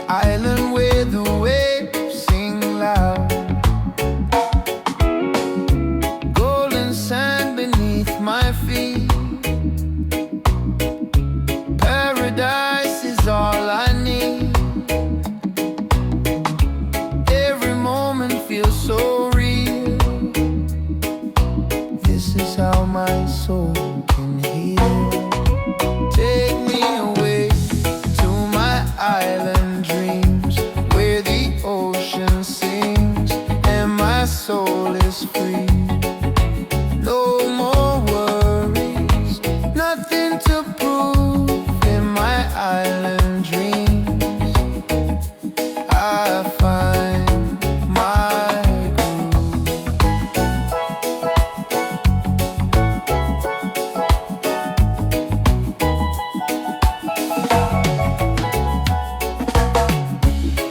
Island where the waves sing loud, golden sand beneath my feet. Paradise is all I need. Every moment feels so real. This is how my soul can heal. Take me away to my island dreams, where the ocean sings and my soul is free. No more worries, nothing to prove. In my island dreams, I find my groove.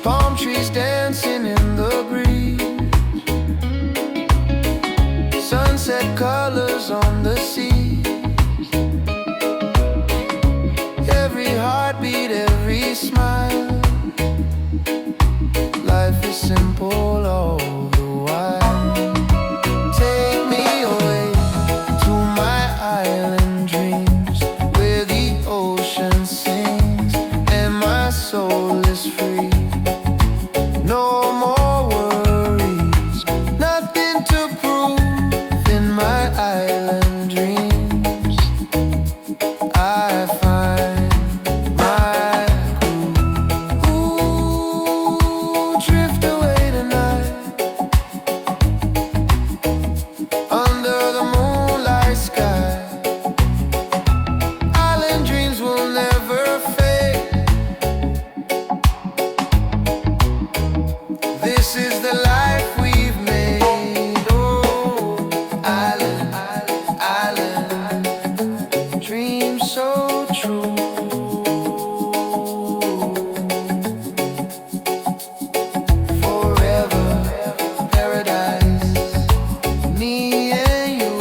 Palm trees dancing in the breeze, sunset colors on the sea. Every heartbeat, every smile, life is simple all the while. Take me away to my island dreams, where the ocean sings and my soul is free. No more worries, nothing to prove. In my island dreams, I find my groove. Ooh, drift away tonight, under the moonlight sky. Island dreams will never fade. This is the life we've made. Oh, island, island, island, dreams so true. Forever, paradise, me and you.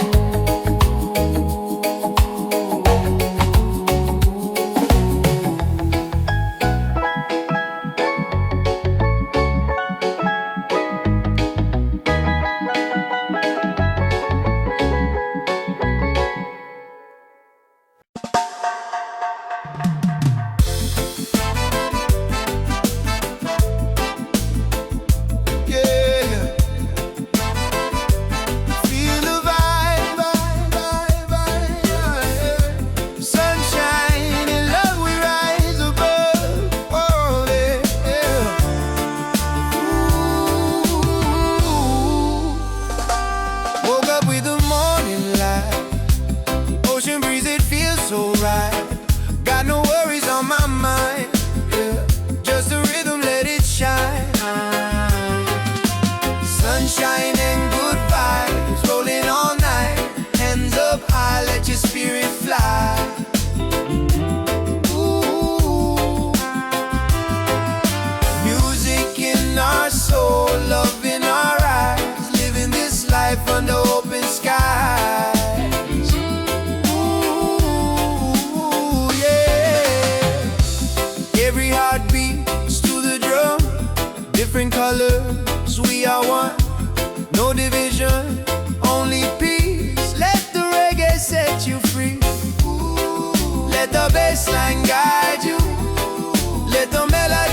Yeah, feel the vibe, vibe, vibe, vibe. Sunshine and love, we rise above. Oh, yeah. Ooh. Woke up with the morning light, ocean breeze, it feels so right. Got no worries on my mind, yeah. Just a rhythm, let it shine. Sunshine and good vibes, rolling all night. Hands up high, let your spirit fly. Ooh. Music in our soul, love in our eyes, living this life under open skies. Ooh, yeah. Every heartbeat is to the drum, different colors, we are one. No division, only peace. Let the reggae set you free. Let the bassline guide you. Let the melody